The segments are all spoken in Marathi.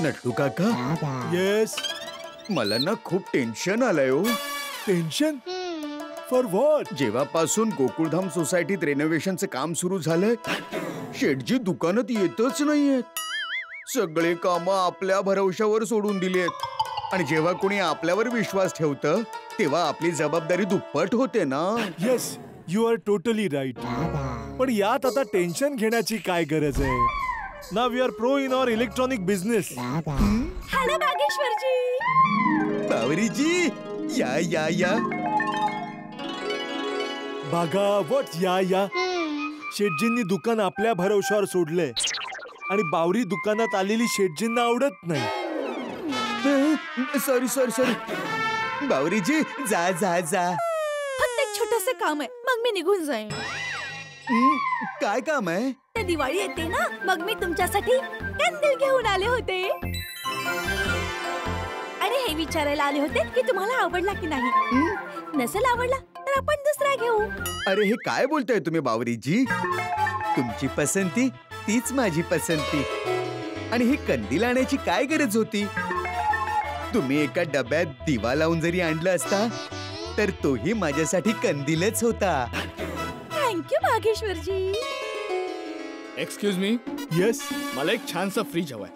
नट्टू काका. येस. मला ना खूप टेन्शन आलंय हो. Tension for what? जेव्हापासून गोकुळधाम सोसायटीत रेनोव्हेशनचं काम सुरू झालंय, शेठजी दुकानात येतच नाहीयेत. सगळे काम आपल्या भरवशावर सोडून दिली आहेत. आणि जेव्हा कोणी आपल्यावर विश्वास ठेवतं तेव्हा आपली जबाबदारी दुप्पट होते ना. Yes, you are totally right. पण यात आता टेन्शन घेण्याची काय गरज आहे? Now we are pro in our electronic business. Hello Bageshwarji. Bawriji, या या या. बागा व्हॉट या? शेठजींनी दुकान आपल्या भरवशावर सोडलंय आणि बावरी दुकानात आलेली शेठजींना आवडत नाही. Sorry sorry sorry. बावरीजी, जा जा जा. फक्त एक छोटंसं काम आहे, मग मी निघून जाईन. काय काम आहे? ते दिवाळी येते ना, मग मी तुमच्यासाठी कंदील घेऊन आले होते. आणि हे विचारायला आले होते की तुम्हाला आवडला की नाही. नसेल आवडला तर आपण दुसरा घेऊ. अरे हे काय बोलताय तुम्ही बावरीजी? तुमची पसंती तीच माझी पसंती. आणि ही कंदील आणायची काय गरज होती? तुम्ही एका डब्यात दिवा लावून जरी आणलं असता तर तोही माझ्यासाठी कंदीलच होता. Thank you Bageshwarji. Excuse me. Yes. मला एक छानसा फ्रीज हवाय.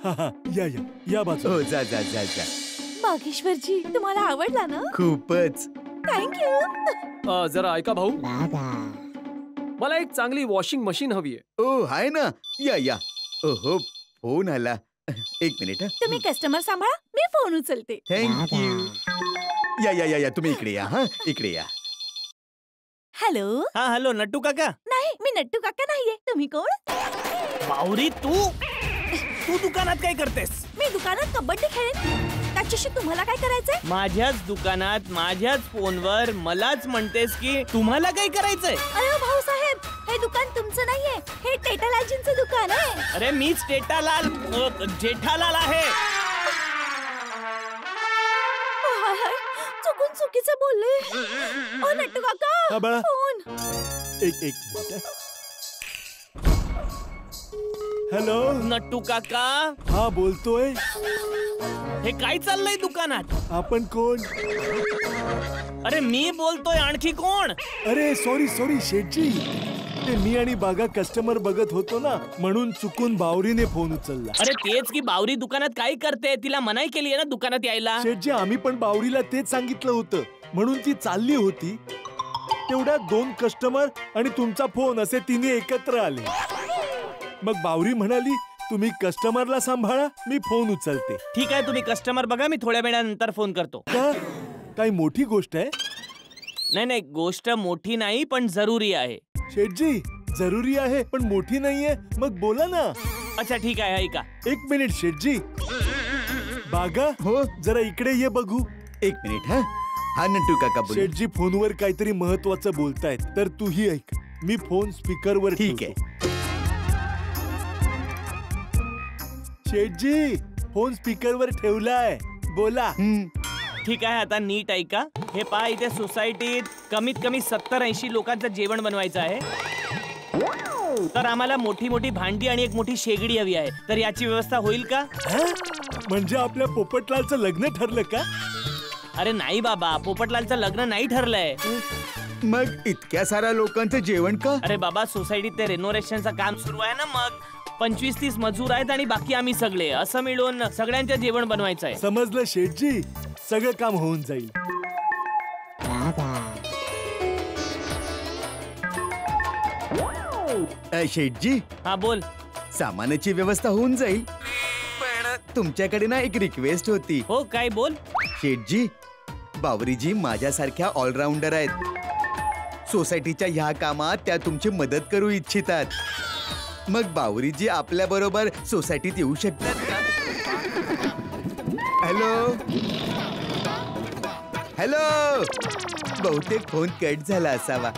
या बाजू. हो, जा जा जा जा. बागेश्वरजी, तुम्हाला आवडला ना? खूपच. थँक्यू. जरा ऐका भाऊ, मला एक चांगली वॉशिंग मशीन हवी आहे. ओ हाय ना, या या. ओहो, फोन आला. एक मिनिट. तुम्ही कस्टमर सांभाळा, मी फोन उचलते. थँक्यू. या या या या, तुम्ही इकडे या. हा, इकडे या. हॅलो. हा हॅलो, नट्टू काका. नाही, मी नट्टू काका नाहीये. तुम्ही कोण? बावरी, तू दुकानात काय करतेस? मी दुकानात कबड्डी खेळेन. त्याच्याशी तुम्हाला काय करायचंय? माझ्याच दुकानात माझ्याच फोनवर मलाच म्हणतेस की तुम्हाला काय करायचंय? अरे भाऊ साहेब, हे दुकान तुमचं नाहीये, हे टेटालाजींचं दुकान आहे. अरे मीच जेठालाल आहे. चुकून चुकीचं बोलले. ओ नट्टू काका, फोन. एक मिनिट. हॅलो नट्टू काका. हा बोलतोय. हे काय चाललंय दुकानात? आपण कोण? अरे मी बोलतोय, आणखी कोण? अरे सॉरी शेठजी, ते मी आणि बागा कस्टमर बघत होतो ना, म्हणून चुकून बावरीने फोन उचलला. अरे तेच की, बावरी दुकानात काय करते? तिला मनाई केली आहे ना दुकानात यायला. शेठजी, आम्ही पण बावरीला तेच सांगितलं होतं, म्हणून ती चालली होती. तेवढ्यात 2 कस्टमर आणि तुमचा फोन असे तिन्ही एकत्र आले. मग बावरी म्हणाली, तुम्ही कस्टमरला सांभाळा, मी फोन उचलते. ठीक आहे, तुम्ही कस्टमर बघा, मी थोड्या वेळानंतर फोन करतो. काही मोठी गोष्ट आहे? नाही, गोष्ट मोठी नाही पण जरुरी आहे. शेठजी, जरुरी आहे पण मोठी नाहीये, मग बोला ना. अच्छा ठीक आहे, ऐका. 1 मिनिट शेठजी. बागा, हो, जरा इकडे ये बघू. 1 मिनिट. हा नट्टू काका बोल. शेठजी फोनवर काहीतरी महत्वाचं बोलतायत, तर तूही ऐक. मी फोन स्पीकरवर. ठीक आहे. शेठजी, फोन स्पीकरवर ठेवलाय, बोला. ठीक आहे, आता नीट ऐका. हे पहा, इथे सोसायटीत कमीत कमी 70-80 लोकांचं जेवण बनवायचं आहे. तर आम्हाला मोठी मोठी भांडी आणि एक मोठी शेगडी हवी आहे. तर याची व्यवस्था होईल का? म्हणजे आपल्या पोपटलालचं लग्न ठरलं का? अरे नाही बाबा, पोपटलालचं लग्न नाही ठरलंय. मग इतक्या साऱ्या लोकांचं जेवण का? अरे बाबा, सोसायटीत ते रेनोव्हेशनचं काम सुरू आहे ना, मग 25-30 मजूर आहेत आणि बाकी आम्ही सगळे, असं मिळून सगळ्यांचं जेवण बनवायचं आहे. समजलं शेठजी, सगळं काम होऊन जाईल. शेठजी. हा बोल. सामानाची व्यवस्था होऊन जाईल, पण तुमच्याकडे ना एक रिक्वेस्ट होती. हो, काय बोल. शेठजी, बावरीजी माझ्यासारख्या ऑलराऊंडर आहेत. सोसायटीच्या ह्या कामात त्या तुमची मदत करू इच्छितात. मग बावरीजी आपल्या बरोबर सोसायटीत येऊ शकतात का? Hello hello. बहुतेक फोन कट झाला असावा.